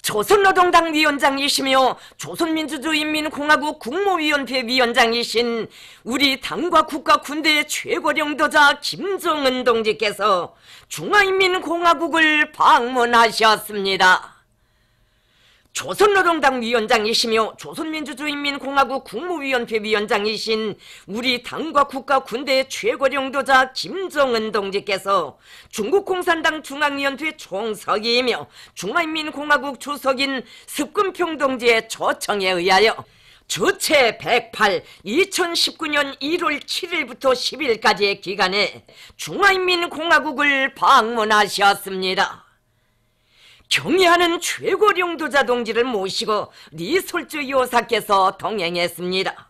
조선노동당 위원장이시며 조선민주주의인민공화국 국무위원회 위원장이신 우리 당과 국가 군대의 최고領導자 김정은 동지께서 중화인민공화국을 방문하셨습니다. 조선노동당 위원장이시며 조선민주주의인민공화국 국무위원회 위원장이신 우리 당과 국가 군대의 최고領導자 김정은 동지께서 중국공산당 중앙위원회 총서기이며 중화인민공화국 주석인 습근평 동지의 초청에 의하여 주체 108 2019년 1월 7일부터 10일까지의 기간에 중화인민공화국을 방문하셨습니다. 경의하는 최고領導자 동지를 모시고 리솔주 여사께서 동행했습니다.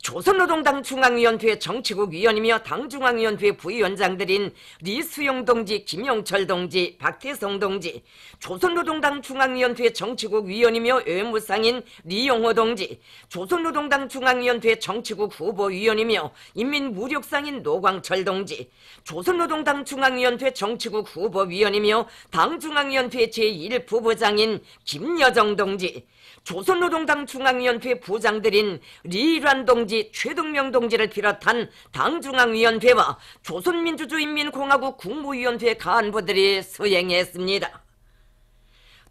조선노동당 중앙위원회 정치국 위원이며 당중앙위원회 부위원장들인 리수용 동지, 김용철 동지, 박태성 동지, 조선노동당 중앙위원회 정치국 위원이며 외무상인 리용호 동지, 조선노동당 중앙위원회 정치국 후보위원이며 인민무력상인 노광철 동지, 조선노동당 중앙위원회 정치국 후보위원이며 당중앙위원회 제1부부장인 김여정 동지, 조선노동당 중앙위원회 부장들인 리일환 동지, 최동명 동지를 비롯한 당중앙위원회와 조선민주주의인민공화국 국무위원회 간부들이 수행했습니다.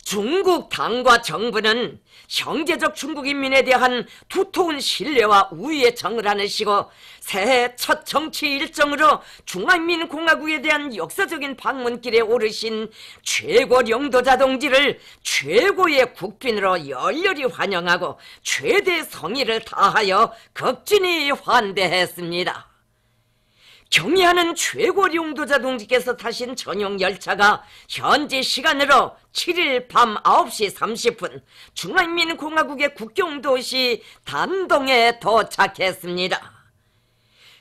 중국 당과 정부는 형제적 중국인민에 대한 두터운 신뢰와 우위에 정을 안으시고 새해 첫 정치 일정으로 중화인민공화국에 대한 역사적인 방문길에 오르신 최고領導자 동지를 최고의 국빈으로 열렬히 환영하고 최대 성의를 다하여 극진히 환대했습니다. 경의하는 최고領導자 동지께서 타신 전용 열차가 현지 시간으로 7일 밤 9시 30분 중화인민공화국의 국경도시 단동에 도착했습니다.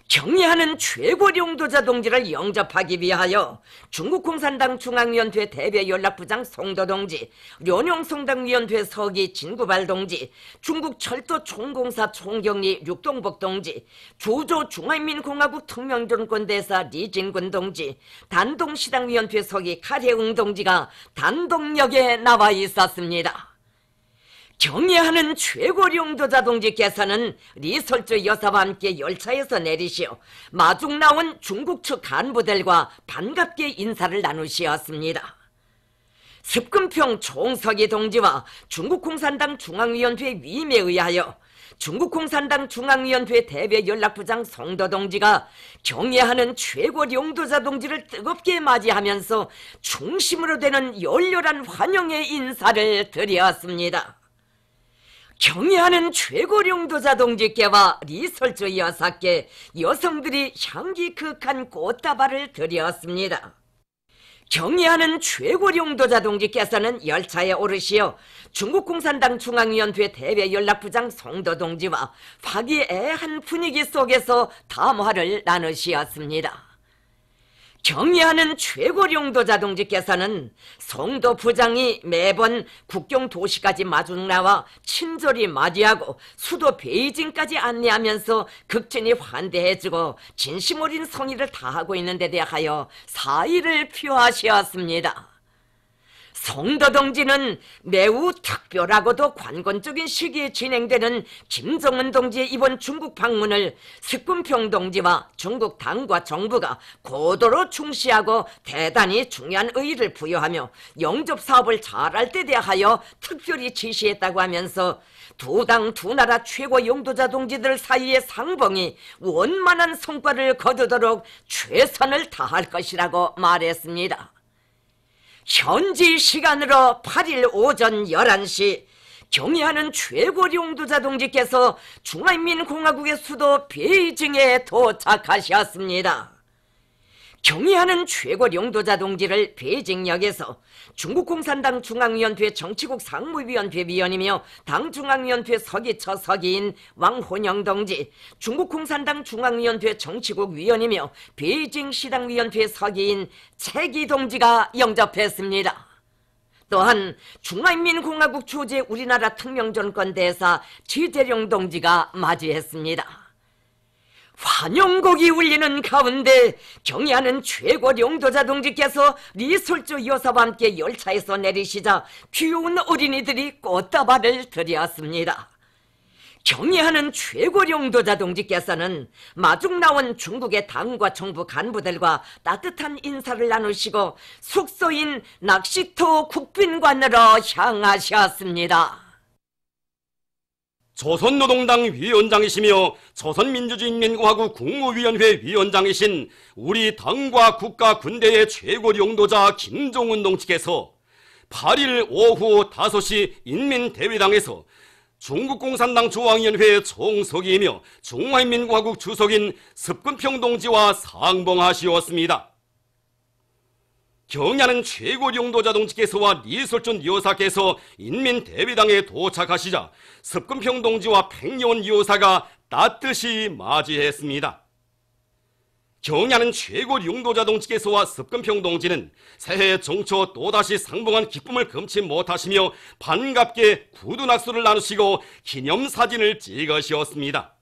경의하는 최고領導자 동지를 영접하기 위하여 중국공산당 중앙위원회 대외연락부장 송도 동지, 련용성당위원회 서기 진구발 동지, 중국철도총공사 총경리 륙동복 동지, 주조 중화인민공화국 특명정권대사 리진군 동지, 단동시당위원회 서기 카레응 동지가 단동역에 나와 있었습니다. 경의하는 최고領導자 동지께서는 리솔주 여사와 함께 열차에서 내리시어 마중 나온 중국 측 간부들과 반갑게 인사를 나누시었습니다. 습근평 총서기 동지와 중국공산당 중앙위원회 위임에 의하여 중국공산당 중앙위원회 대외연락부장 송도 동지가 경의하는 최고領導자 동지를 뜨겁게 맞이하면서 중심으로 되는 열렬한 환영의 인사를 드렸습니다. 경의하는 최고領導자 동지께와 리솔주 여사께 여성들이 향기 그윽한 꽃다발을 드렸습니다. 경의하는 최고領導자 동지께서는 열차에 오르시어 중국공산당 중앙위원회 대외연락부장 송도 동지와 화기애애한 분위기 속에서 담화를 나누시었습니다. 경의하는 최고領導자 동지께서는 송도 부장이 매번 국경 도시까지 마중 나와 친절히 맞이하고 수도 베이징까지 안내하면서 극진히 환대해주고 진심 어린 성의를 다하고 있는 데 대하여 사의를 표하셨습니다. 송도 동지는 매우 특별하고도 관건적인 시기에 진행되는 김정은 동지의 이번 중국 방문을 습근평 동지와 중국 당과 정부가 고도로 중시하고 대단히 중요한 의의를 부여하며 영접 사업을 잘할 데 대하여 특별히 지시했다고 하면서 두 당 두 나라 최고領導자 동지들 사이의 상봉이 원만한 성과를 거두도록 최선을 다할 것이라고 말했습니다. 현지 시간으로 8일 오전 11시 경의하는 최고領導자 동지께서 중화인민공화국의 수도 베이징에 도착하셨습니다. 경의하는 최고領導자 동지를 베이징역에서 중국공산당 중앙위원회 정치국 상무위원회 위원이며 당중앙위원회 서기처 서기인 왕혼영 동지, 중국공산당 중앙위원회 정치국 위원이며 베이징시당위원회 서기인 최기 동지가 영접했습니다. 또한 중화인민공화국 주재 우리나라 특명정권대사 지재룡 동지가 맞이했습니다. 환영곡이 울리는 가운데 경의하는 최고령도자 동지께서 리솔주 여사와 함께 열차에서 내리시자 귀여운 어린이들이 꽃다발을 드렸습니다. 경의하는 최고령도자 동지께서는 마중 나온 중국의 당과 정부 간부들과 따뜻한 인사를 나누시고 숙소인 낚시터 국빈관으로 향하셨습니다. 조선노동당 위원장이시며 조선민주주의인민공화국 국무위원회 위원장이신 우리 당과 국가 군대의 최고령도자 김정은 동지께서 8일 오후 5시 인민대회당에서 중국공산당 중앙위원회 총석이며 중화인민공화국 주석인 습근평 동지와 상봉하시었습니다. 경의하는 최고령도자 동지께서와 리솔준 여사께서 인민대회당에 도착하시자 습근평 동지와 팽여원 여사가 따뜻이 맞이했습니다. 경의하는 최고령도자 동지께서와 습근평 동지는 새해 정초 또다시 상봉한 기쁨을 금치 못하시며 반갑게 구두낙수를 나누시고 기념사진을 찍으셨습니다.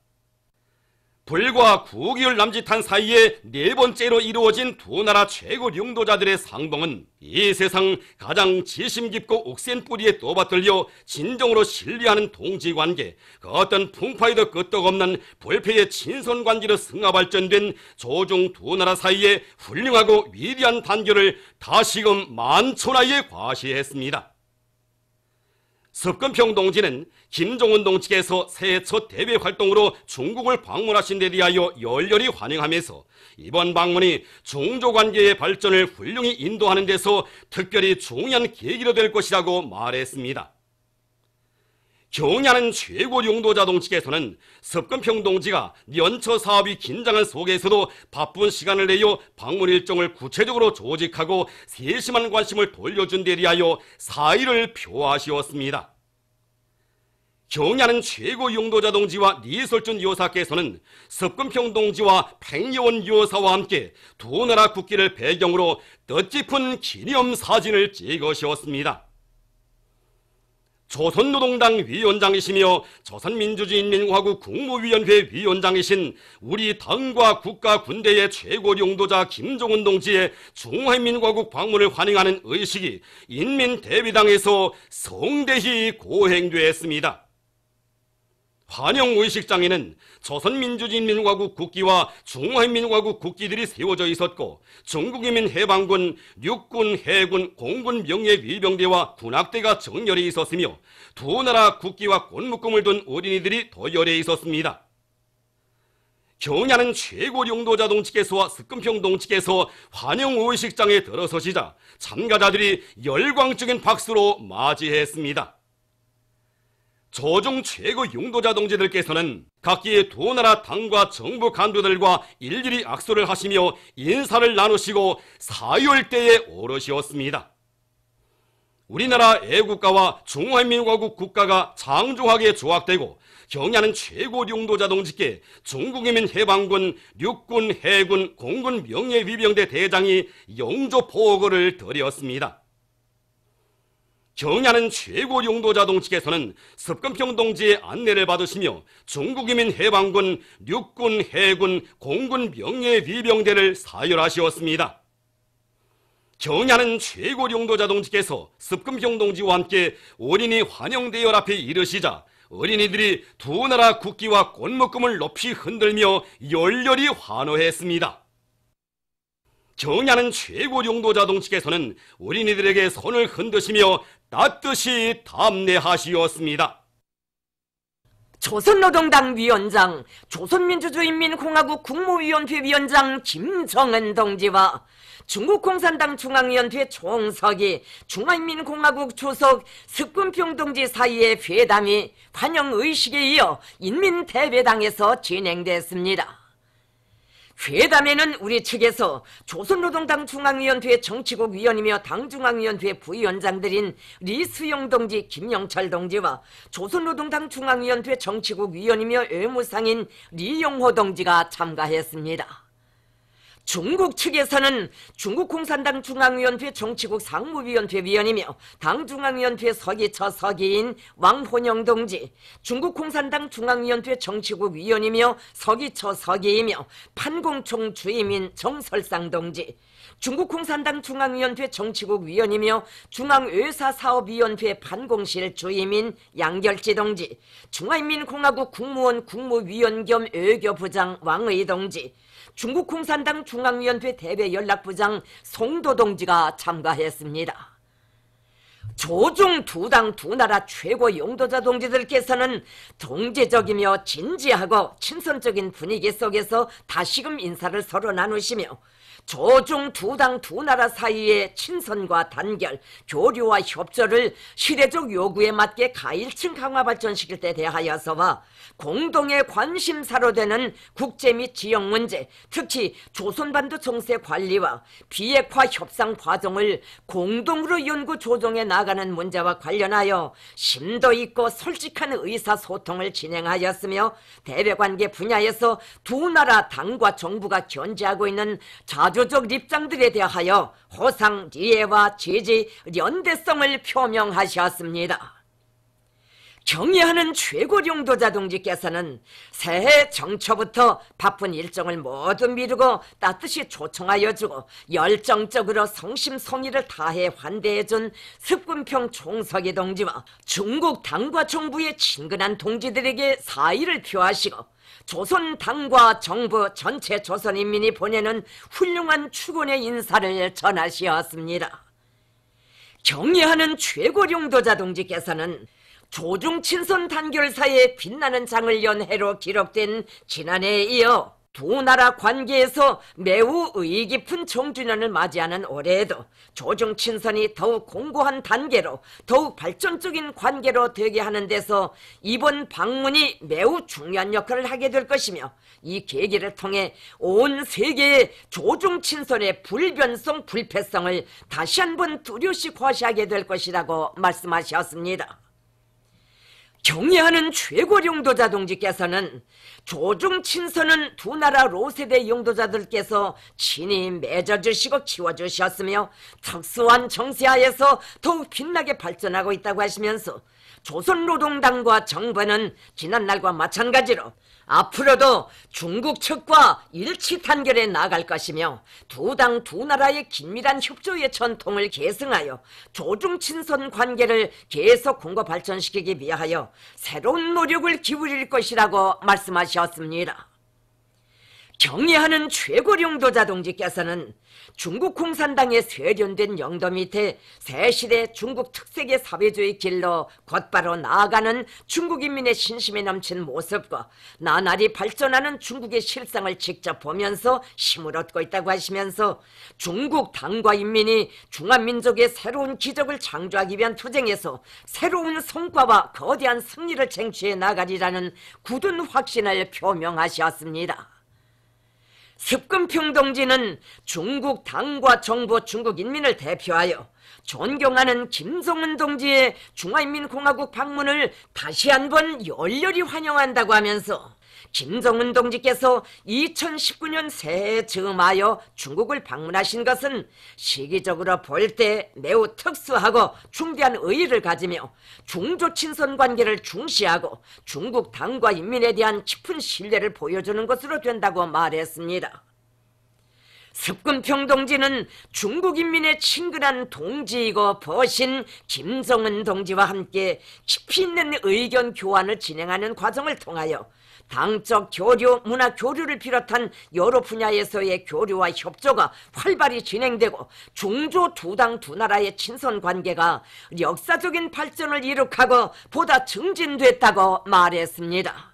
불과 9개월 남짓한 사이에 4번째로 이루어진 두 나라 최고령도자들의 상봉은 이 세상 가장 지심 깊고 억센 뿌리에 떠받들려 진정으로 신뢰하는 동지관계, 그 어떤 풍파에도 끄떡없는 불패의 친선관계로 승화발전된 조중 두 나라 사이에 훌륭하고 위대한 단결을 다시금 만천하에 과시했습니다. 습근평 동지는 김정은 동지께서 새해 첫 대외 활동으로 중국을 방문하신 데 대하여 열렬히 환영하면서 이번 방문이 중조관계의 발전을 훌륭히 인도하는 데서 특별히 중요한 계기로 될 것이라고 말했습니다. 경의하는 최고령도자 동지께서는 습근평 동지가 연처 사업이 긴장한 속에서도 바쁜 시간을 내어 방문 일정을 구체적으로 조직하고 세심한 관심을 돌려준 데 대하여 사의를 표하시었습니다. 경의하는 최고령도자 동지와 리솔준 여사께서는 습근평 동지와 팽여원 여사와 함께 두 나라 국기를 배경으로 뜻깊은 기념사진을 찍으셨습니다. 조선노동당 위원장이시며 조선민주주의인민공화국 국무위원회 위원장이신 우리 당과 국가 군대의 최고령도자 김정은 동지의 중화인민공화국 방문을 환영하는 의식이 인민대회당에서 성대히 고행되었습니다. 환영의식장에는 조선민주주의인민공화국 국기와 중화인민공화국 국기들이 세워져 있었고 중국인민해방군, 육군, 해군, 공군 명예위병대와 군악대가 정렬해 있었으며 두 나라 국기와 꽃묶음을 둔 어린이들이 도열해 있었습니다. 경의하는 최고령도자 동지께서와 습근평 동지께서 환영의식장에 들어서시자 참가자들이 열광적인 박수로 맞이했습니다. 조중 최고용도자 동지들께서는 각기의 두 나라 당과 정부 간부들과 일일이 악수를 하시며 인사를 나누시고 사열대에 오르시었습니다. 우리나라 애국가와 중화인민공화국 국가가 장중하게 조각되고 경의하는 최고령도자 동지께 중국인민해방군, 육군, 해군, 공군 명예위병대 대장이 영조 포거를 드렸습니다. 경의하는 최고령도자 동지께서는 습근평 동지의 안내를 받으시며 중국인민해방군, 육군, 해군, 공군 명예위병대를 사열하시었습니다. 경의하는 최고령도자 동지께서 습근평 동지와 함께 어린이 환영대열 앞에 이르시자 어린이들이 두 나라 국기와 꽃묶음을 높이 흔들며 열렬히 환호했습니다. 경의하는 최고령도자 동지께서는 어린이들에게 손을 흔드시며 따뜻이 답례하시었습니다. 조선노동당 위원장, 조선민주주의인민공화국 국무위원회 위원장 김정은 동지와 중국공산당 중앙위원회 총석이 중화인민공화국 주석 습근평 동지 사이의 회담이 환영의식에 이어 인민대회당에서 진행됐습니다. 회담에는 우리 측에서 조선노동당 중앙위원회 정치국 위원이며 당중앙위원회 부위원장들인 리수영 동지, 김영철 동지와 조선노동당 중앙위원회 정치국 위원이며 외무상인 리용호 동지가 참가했습니다. 중국 측에서는 중국공산당 중앙위원회 정치국 상무위원회 위원이며 당중앙위원회 서기처 서기인 왕혼영 동지, 중국공산당 중앙위원회 정치국 위원이며 서기처 서기이며 판공총 주임인 정설상 동지, 중국공산당 중앙위원회 정치국 위원이며 중앙외사사업위원회 판공실 주임인 양결지 동지, 중화인민공화국 국무원 국무위원 겸 외교부장 왕의 동지, 중국공산당 중앙위원회 대외연락부장 송도 동지가 참가했습니다. 조중 두 당 두 나라 최고 용도자 동지들께서는 동지적이며 진지하고 친선적인 분위기 속에서 다시금 인사를 서로 나누시며 조중 두 당 두 나라 사이의 친선과 단결, 교류와 협조를 시대적 요구에 맞게 가일층 강화 발전시킬 때 대하여서와 공동의 관심사로 되는 국제 및 지역 문제, 특히 조선반도 정세 관리와 비핵화 협상 과정을 공동으로 연구 조정해 나가는 문제와 관련하여 심도 있고 솔직한 의사소통을 진행하였으며 대외관계 분야에서 두 나라 당과 정부가 견지하고 있는 자조적 입장들에 대하여 호상, 이해와 지지, 연대성을 표명하셨습니다. 경의하는 최고 용도자 동지께서는 새해 정초부터 바쁜 일정을 모두 미루고 따뜻이 초청하여주고 열정적으로 성심성의를 다해 환대해준 습군평 총석이 동지와 중국 당과 정부의 친근한 동지들에게 사의를 표하시고 조선 당과 정부 전체 조선인민이 보내는 훌륭한 축원의 인사를 전하시었습니다. 경의하는 최고 용도자 동지께서는 조중 친선 단결사의 빛나는 장을 연 해로 기록된 지난해에 이어 두 나라 관계에서 매우 의의 깊은 정주년을 맞이하는 올해에도 조중 친선이 더욱 공고한 단계로 더욱 발전적인 관계로 되게 하는 데서 이번 방문이 매우 중요한 역할을 하게 될 것이며 이 계기를 통해 온 세계의 조중 친선의 불변성 불패성을 다시 한번 뚜렷이 과시하게 될 것이라고 말씀하셨습니다. 경의하는 최고 용도자 동지께서는 조중 친선은 두 나라 로세대 용도자들께서 친히 맺어주시고 키워주셨으며 특수한 정세하에서 더욱 빛나게 발전하고 있다고 하시면서 조선노동당과 정부는 지난날과 마찬가지로 앞으로도 중국 측과 일치 단결해 나갈 것이며 두 당 두 나라의 긴밀한 협조의 전통을 계승하여 조중 친선 관계를 계속 공고 발전시키기 위하여 새로운 노력을 기울일 것이라고 말씀하셨습니다. 경의하는 최고 용도자 동지께서는 중국 공산당에 쇄련된 영도 밑에 새시대 중국 특색의 사회주의 길로 곧바로 나아가는 중국 인민의 신심에 넘친 모습과 나날이 발전하는 중국의 실상을 직접 보면서 힘을 얻고 있다고 하시면서 중국 당과 인민이 중화민족의 새로운 기적을 창조하기 위한 투쟁에서 새로운 성과와 거대한 승리를 쟁취해 나가리라는 굳은 확신을 표명하셨습니다. 습근평 동지는 중국 당과 정부, 중국 인민을 대표하여 존경하는 김정은 동지의 중화인민공화국 방문을 다시 한번 열렬히 환영한다고 하면서 김정은 동지께서 2019년 새해에 즈음하여 중국을 방문하신 것은 시기적으로 볼 때 매우 특수하고 중대한 의의를 가지며 중조 친선 관계를 중시하고 중국 당과 인민에 대한 깊은 신뢰를 보여주는 것으로 된다고 말했습니다. 습근평 동지는 중국 인민의 친근한 동지이고 버신 김정은 동지와 함께 깊이 있는 의견 교환을 진행하는 과정을 통하여 당적 교류, 문화 교류를 비롯한 여러 분야에서의 교류와 협조가 활발히 진행되고 중조 두 당 두 나라의 친선 관계가 역사적인 발전을 이룩하고 보다 증진됐다고 말했습니다.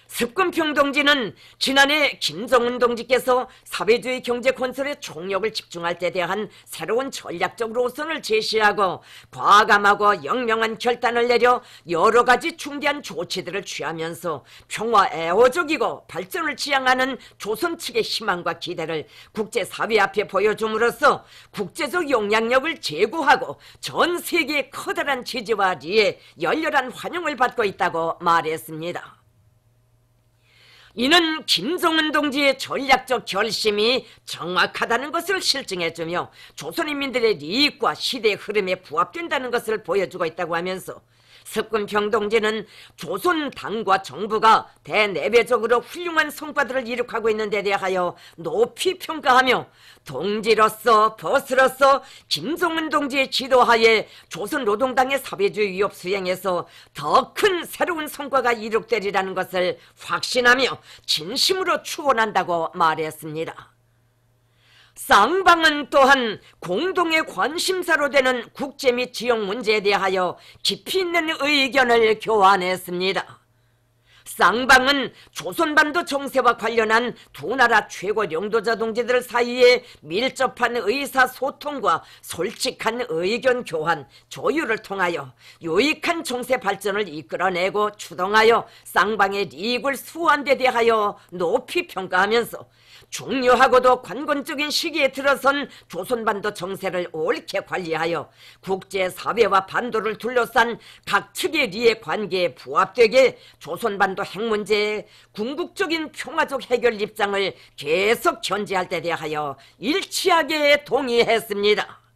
습근평 동지는 지난해 김정은 동지께서 사회주의 경제 건설에 총력을 집중할 때 대한 새로운 전략적 노선을 제시하고 과감하고 영명한 결단을 내려 여러 가지 중대한 조치들을 취하면서 평화 애호적이고 발전을 지향하는 조선 측의 희망과 기대를 국제사회 앞에 보여줌으로써 국제적 영향력을 제고하고 전 세계의 커다란 지지와 리에 열렬한 환영을 받고 있다고 말했습니다. 이는 김정은 동지의 전략적 결심이 정확하다는 것을 실증해주며 조선인민들의 이익과 시대의 흐름에 부합된다는 것을 보여주고 있다고 하면서 습근평 동지는 조선 당과 정부가 대내외적으로 훌륭한 성과들을 이룩하고 있는 데 대하여 높이 평가하며 동지로서 버스로서 김정은 동지의 지도하에 조선 노동당의 사회주의 위협 수행에서 더 큰 새로운 성과가 이룩되리라는 것을 확신하며 진심으로 축원한다고 말했습니다. 쌍방은 또한 공동의 관심사로 되는 국제 및 지역 문제에 대하여 깊이 있는 의견을 교환했습니다. 쌍방은 조선반도 정세와 관련한 두 나라 최고領導자 동지들 사이에 밀접한 의사소통과 솔직한 의견 교환, 조율을 통하여 유익한 정세 발전을 이끌어내고 추동하여 쌍방의 이익을 수호한 데 대하여 높이 평가하면서 중요하고도 관건적인 시기에 들어선 조선반도 정세를 옳게 관리하여 국제사회와 반도를 둘러싼 각 측의 이해 관계에 부합되게 조선반도 핵문제의 궁극적인 평화적 해결 입장을 계속 견지할 데 대하여 일치하게 동의했습니다.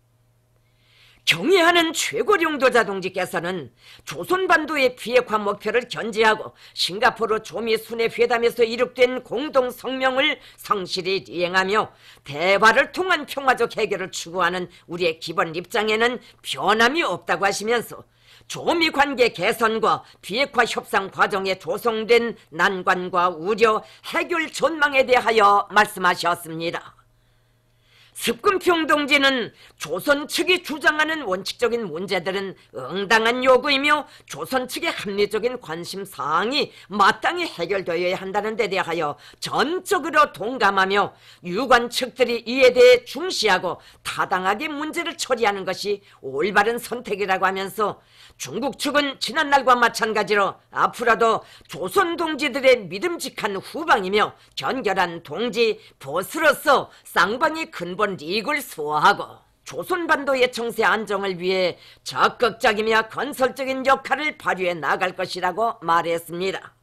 경의하는 최고領導자 동지께서는 조선반도의 비핵화 목표를 견지하고 싱가포르 조미 순회 회담에서 이룩된 공동 성명을 성실히 이행하며 대화를 통한 평화적 해결을 추구하는 우리의 기본 입장에는 변함이 없다고 하시면서 조미 관계 개선과 비핵화 협상 과정에 조성된 난관과 우려, 해결 전망에 대하여 말씀하셨습니다. 습근평 동지는 조선 측이 주장하는 원칙적인 문제들은 응당한 요구이며 조선 측의 합리적인 관심사항이 마땅히 해결되어야 한다는 데 대하여 전적으로 동감하며 유관 측들이 이에 대해 중시하고 타당하게 문제를 처리하는 것이 올바른 선택이라고 하면서 중국 측은 지난날과 마찬가지로 앞으로도 조선 동지들의 믿음직한 후방이며 견결한 동지, 보스로서 쌍방의 근본 이익을 수호하고 조선반도의 정세 안정을 위해 적극적이며 건설적인 역할을 발휘해 나갈 것이라고 말했습니다.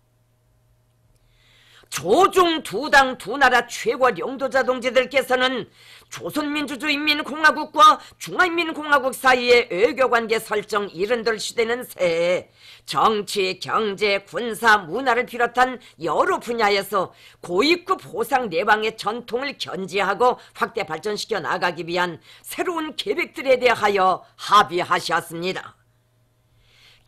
조중 두 당 두 나라 최고領導자 동지들께서는 조선민주주의인민공화국과 중화인민공화국 사이의 외교관계 설정 70돌 시대는 새해 정치, 경제, 군사, 문화를 비롯한 여러 분야에서 고위급 호상 내방의 전통을 견지하고 확대 발전시켜 나가기 위한 새로운 계획들에 대하여 합의하셨습니다.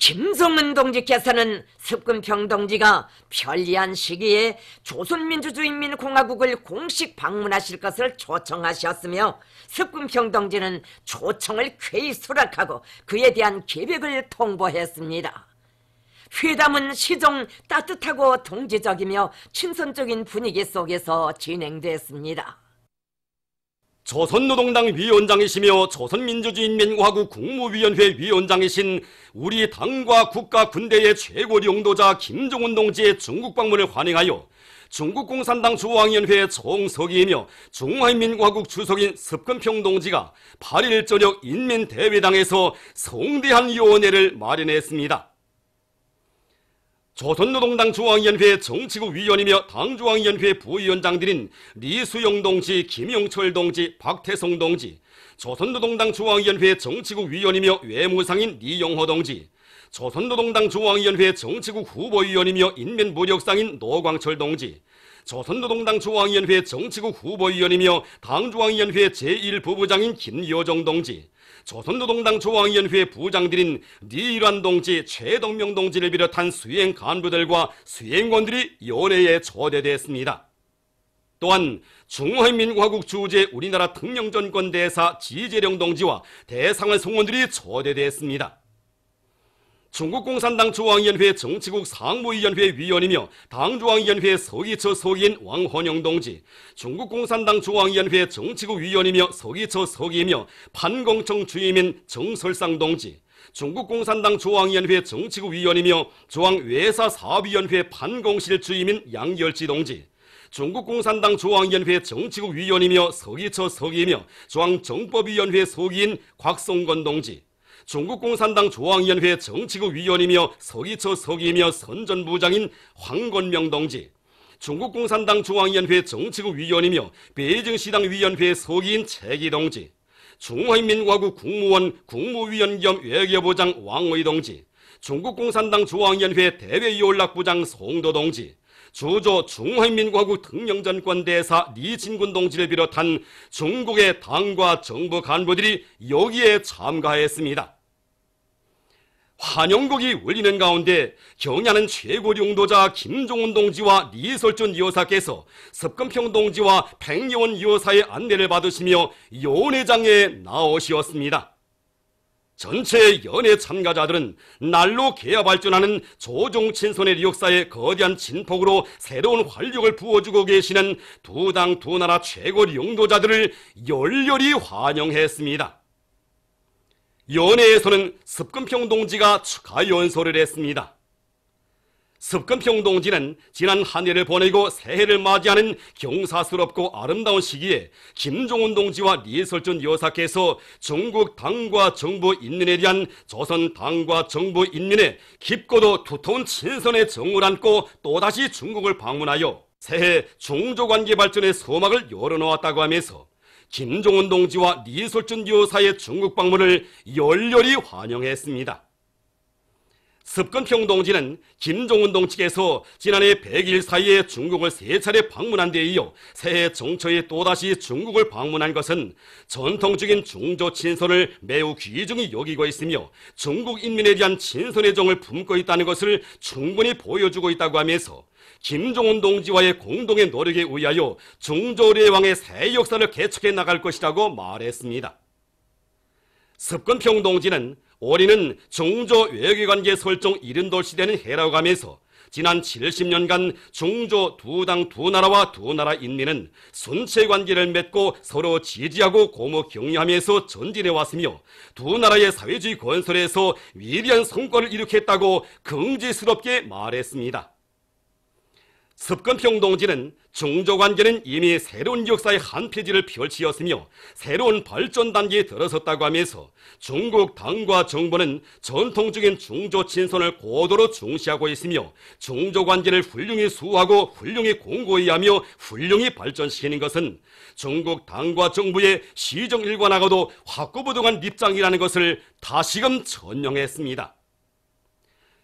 김정은 동지께서는 습근평 동지가 편리한 시기에 조선민주주의인민공화국을 공식 방문하실 것을 초청하셨으며 습근평 동지는 초청을 쾌히 수락하고 그에 대한 계획을 통보했습니다. 회담은 시종 따뜻하고 동지적이며 친선적인 분위기 속에서 진행됐습니다. 조선노동당 위원장이시며 조선민주주의인민공화국 국무위원회 위원장이신 우리 당과 국가 군대의 최고領導자 김정은 동지의 중국 방문을 환영하여 중국공산당 중앙위원회 정석이이며 중화인민공화국 주석인 습근평 동지가 8일 저녁 인민대회당에서 성대한 위원회를 마련했습니다. 조선노동당 중앙위원회 정치국 위원이며 당중앙위원회 부위원장들인 리수영 동지, 김용철 동지, 박태성 동지, 조선노동당 중앙위원회 정치국 위원이며 외무상인 리용호 동지, 조선노동당 중앙위원회 정치국 후보위원이며 인민무력상인 노광철 동지, 조선노동당 중앙위원회 정치국 후보위원이며 당중앙위원회 제1부부장인 김여정 동지, 조선노동당 중앙위원회 부장들인 리일환 동지, 최동명 동지를 비롯한 수행 간부들과 수행원들이 연회에 초대됐습니다. 또한 중화인민공화국 주재 우리나라 특명전권 대사 지재령 동지와 대상을 성원들이 초대됐습니다. 중국공산당 중앙위원회 정치국 상무위원회 위원이며 당중앙위원회 서기처 서기인 왕헌영 동지, 중국공산당 중앙위원회 정치국 위원이며 서기처 서기이며 판공청 주임인 정설상 동지, 중국공산당 중앙위원회 정치국 위원이며 중앙외사사업위원회 판공실 주임인 양열지 동지, 중국공산당 중앙위원회 정치국 위원이며 서기처 서기이며 중앙정법위원회 서기인 곽성건 동지, 중국공산당 중앙위원회 정치국 위원이며 서기처 서기이며 선전부장인 황건명 동지, 중국공산당 중앙위원회 정치국 위원이며 베이징시당위원회 서기인 최기 동지, 중화인민공화국 국무원 국무위원 겸 외교부장 왕의 동지, 중국공산당 중앙위원회 대외연락부장 송도 동지, 주조 중화인민공화국 특명전권 대사 리진군 동지를 비롯한 중국의 당과 정부 간부들이 여기에 참가했습니다. 환영곡이 울리는 가운데 경야는 최고 용도자 김종운 동지와 리설준 여사께서 습건평 동지와 팽여원 여사의 안내를 받으시며 연회장에 나오시었습니다. 전체 연회 참가자들은 날로 개화 발전하는 조종 친손의 역사에 거대한 진폭으로 새로운 활력을 부어주고 계시는 두 당 두 나라 최고 용도자들을 열렬히 환영했습니다. 연회에서는 습건평 동지가 축하 연설을 했습니다. 습건평 동지는 지난 한 해를 보내고 새해를 맞이하는 경사스럽고 아름다운 시기에 김종운 동지와 리설준 여사께서 중국 당과 정부 인민에 대한 조선 당과 정부 인민의 깊고도 두터운 친선의 정을 안고 또다시 중국을 방문하여 새해 중조관계 발전의 서막을 열어놓았다고 하면서 김종운 동지와 리설준 여사의 중국 방문을 열렬히 환영했습니다. 습건평 동지는 김종운 동지께서 지난해 100일 사이에 중국을 3차례 방문한 데 이어 새해 정초에 또다시 중국을 방문한 것은 전통적인 중조 친선을 매우 귀중히 여기고 있으며 중국 인민에 대한 친선의 정을 품고 있다는 것을 충분히 보여주고 있다고 하면서 김종운 동지와의 공동의 노력에 의하여 중조래왕의 새 역사를 개척해 나갈 것이라고 말했습니다. 습건평 동지는 올해는 중조 외교관계 설정 70돌 시대는 해라고 하면서 지난 70년간 중조 두 당 두 나라와 두 나라 인민은 순체 관계를 맺고 서로 지지하고 고무 격려하면서 전진해 왔으며 두 나라의 사회주의 건설에서 위대한 성과를 이룩했다고 긍지스럽게 말했습니다. 습건평 동지는 중조관계는 이미 새로운 역사의 한 페이지를 펼치었으며 새로운 발전 단계에 들어섰다고 하면서 중국 당과 정부는 전통적인 중조 친선을 고도로 중시하고 있으며 중조관계를 훌륭히 수호하고 훌륭히 공고히 하며 훌륭히 발전시키는 것은 중국 당과 정부의 시정일관하고도 확고부동한 입장이라는 것을 다시금 전명했습니다.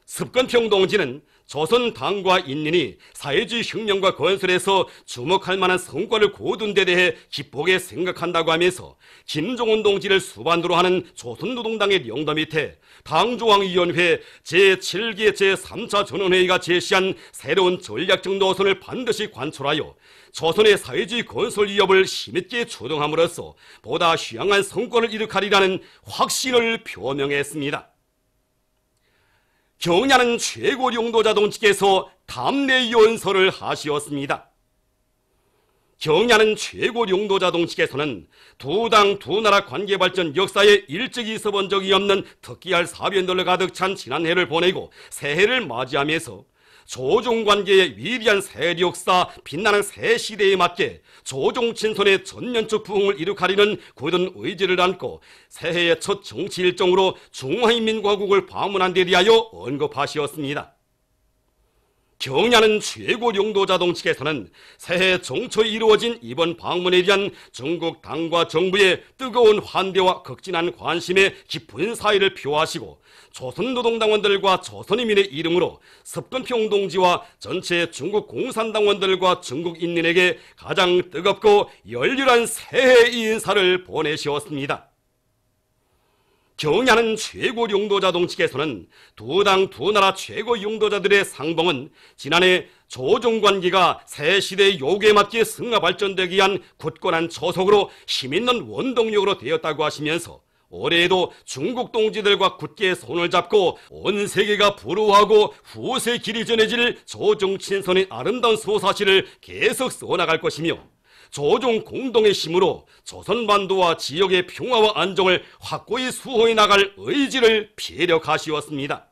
습건평 동지는 조선 당과 인민이 사회주의 혁명과 건설에서 주목할 만한 성과를 거둔 데 대해 기쁘게 생각한다고 하면서 김종운 동지를 수반으로 하는 조선노동당의 영도 밑에 당중앙위원회 제7기 제3차 전원회의가 제시한 새로운 전략적 노선을 반드시 관철하여 조선의 사회주의 건설 위협을 힘있게 주동함으로써 보다 휘황한 성과를 이룩하리라는 확신을 표명했습니다. 경야는 최고 용도자 동지께서 담례 연설을 하시었습니다. 경야는 최고 용도자 동지께서는 두 당 두 나라 관계 발전 역사에 일찍 있어본 적이 없는 특기할 사변들로 가득 찬 지난 해를 보내고 새해를 맞이하면서 조종관계의 위대한 새 역사 빛나는 새 시대에 맞게 조종친선의 전면적 부흥을 이룩하려는 굳은 의지를 안고 새해의 첫 정치 일정으로 중화인민공화국을 방문한 데 대하여 언급하시었습니다. 경야는 최고 용도자 동지께서는 새해 정초에 이루어진 이번 방문에 대한 중국 당과 정부의 뜨거운 환대와 극진한 관심에 깊은 사의를 표하시고 조선노동당원들과 조선인민의 이름으로 습건평 동지와 전체 중국 공산당원들과 중국 인민에게 가장 뜨겁고 열렬한 새해 인사를 보내시었습니다. 경야는 최고 용도자 동지께서는 두 당 두 나라 최고 용도자들의 상봉은 지난해 조종관계가 새 시대의 요구에 맞게 승화 발전되기 위한 굳건한 초석으로 힘있는 원동력으로 되었다고 하시면서 올해에도 중국 동지들과 굳게 손을 잡고 온 세계가 부러워하고 후세 길이 전해질 조종친선의 아름다운 소사시를 계속 써나갈 것이며 조종 공동의 힘으로 조선반도와 지역의 평화와 안정을 확고히 수호해 나갈 의지를 피력하시었습니다.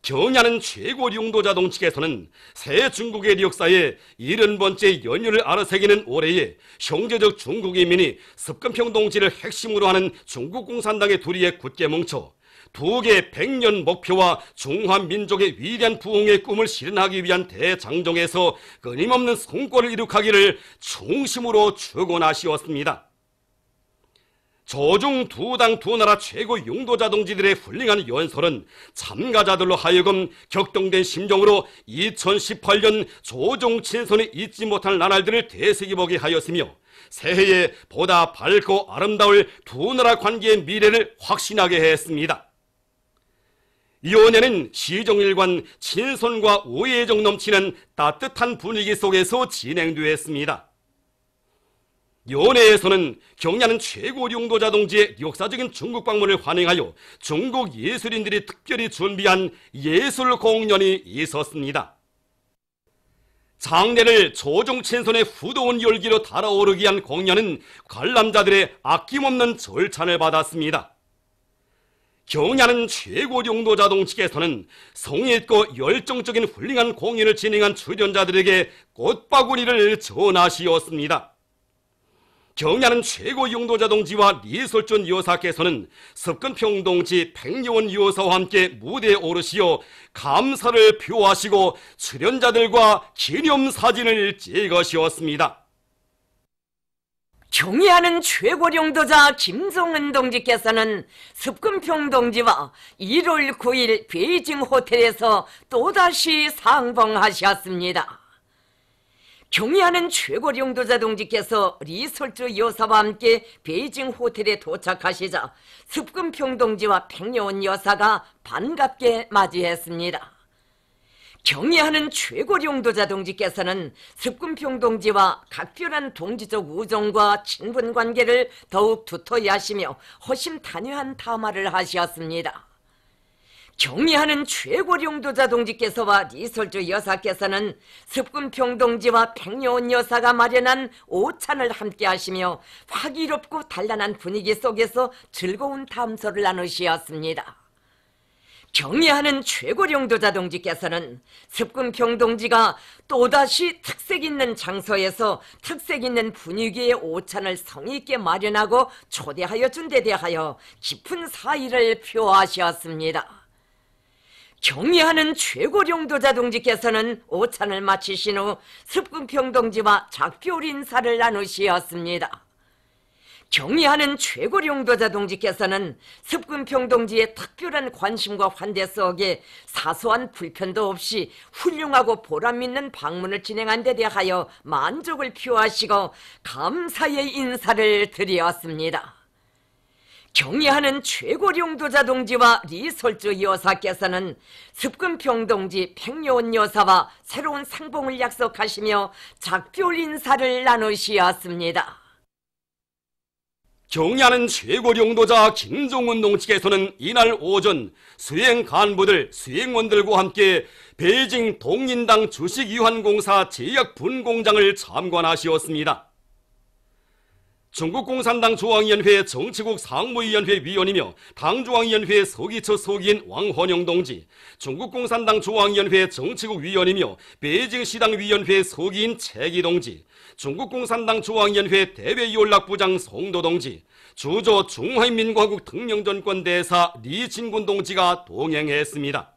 경야는 최고 용도자 동지께서는 새 중국의 역사에 70번째 연유를 알아새기는 올해에 형제적 중국 인민이 습건평 동지를 핵심으로 하는 중국 공산당의 둘이에 굳게 뭉쳐 두개 100년 목표와 중화민족의 위대한 부흥의 꿈을 실현하기 위한 대장정에서 끊임없는 성과를 이룩하기를 중심으로 축원하시었습니다. 조중 두 당 두 나라 최고 용도자 동지들의 훌륭한 연설은 참가자들로 하여금 격동된 심정으로 2018년 조종 친선이 잊지 못할 나날들을 되새겨보게 하였으며 새해에 보다 밝고 아름다울 두 나라 관계의 미래를 확신하게 했습니다. 이혼회는 시정일관 친선과 우애정 넘치는 따뜻한 분위기 속에서 진행되었습니다. 연회에서는 경야는 최고 용도자 동지의 역사적인 중국 방문을 환영하여 중국 예술인들이 특별히 준비한 예술 공연이 있었습니다. 장례를 조종친선의 후도운 열기로 달아오르게 한 공연은 관람자들의 아낌없는 절찬을 받았습니다. 경야는 최고 용도자 동지께서는 성의 있고 열정적인 훌륭한 공연을 진행한 출연자들에게 꽃바구니를 전하시었습니다. 경야는 최고 용도자 동지와 리설준 여사께서는 습근평 동지 백여원 여사와 함께 무대에 오르시어 감사를 표하시고 출연자들과 기념사진을 찍으셨습니다. 경의하는 최고 용도자 김종은 동지께서는 습근평 동지와 1월 9일 베이징 호텔에서 또다시 상봉하셨습니다. 경의하는 최고 용도자 동지께서 리설주 여사와 함께 베이징 호텔에 도착하시자 습근평 동지와 백여원 여사가 반갑게 맞이했습니다. 경의하는 최고 용도자 동지께서는 습근평 동지와 각별한 동지적 우정과 친분 관계를 더욱 두터이 하시며 허심탄회한 담화를 하셨습니다. 경의하는 최고 용도자 동지께서와 리설주 여사께서는 습근평 동지와 백여원 여사가 마련한 오찬을 함께 하시며 화기롭고 단란한 분위기 속에서 즐거운 담소를 나누셨습니다. 경의하는 최고 용도자 동지께서는 습근평 동지가 또다시 특색 있는 장소에서 특색 있는 분위기의 오찬을 성의 있게 마련하고 초대하여 준 데 대하여 깊은 사의를 표하셨습니다. 경의하는 최고 용도자 동지께서는 오찬을 마치신 후 습근평 동지와 작별 인사를 나누셨습니다. 경의하는 최고 용도자 동지께서는 습근평 동지의 특별한 관심과 환대 속에 사소한 불편도 없이 훌륭하고 보람있는 방문을 진행한 데 대하여 만족을 표하시고 감사의 인사를 드렸습니다. 경의하는 최고 용도자 동지와 리설주 여사께서는 습근평 동지 백여원 여사와 새로운 상봉을 약속하시며 작별 인사를 나누셨습니다. 경의하는 최고 용도자 김종은 동지께서는 이날 오전 수행 간부들, 수행원들과 함께 베이징 동인당 주식유한공사 제약분공장을 참관하시었습니다. 중국공산당 중앙위원회 정치국 상무위원회 위원이며 당중앙위원회 서기처 서기인 왕헌영 동지, 중국공산당 중앙위원회 정치국 위원이며 베이징시당위원회 서기인 최기 동지, 중국공산당 중앙위원회 대외연락부장 송도 동지, 주조 중화인민공화국 특명전권 대사 리진군 동지가 동행했습니다.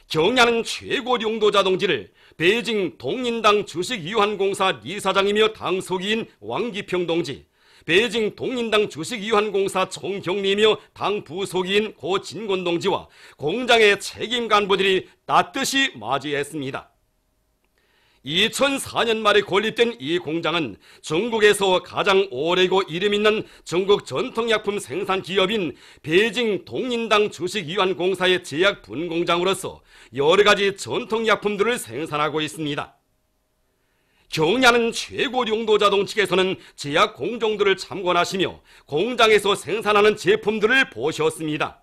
경의하는 최고 용도자 동지를 베이징 동인당 주식유한공사 이사장이며 당서기인 왕기평 동지, 베이징 동인당 주식유한공사 총경리이며 당부서기인 고진권 동지와 공장의 책임 간부들이 따뜻이 맞이했습니다. 2004년 말에 건립된 이 공장은 중국에서 가장 오래고 이름 있는 중국 전통약품 생산 기업인 베이징 동인당 주식유한공사의 제약 분공장으로서 여러 가지 전통약품들을 생산하고 있습니다. 경의하는 최고 용도자 동지께서는 제약 공정들을 참관하시며 공장에서 생산하는 제품들을 보셨습니다.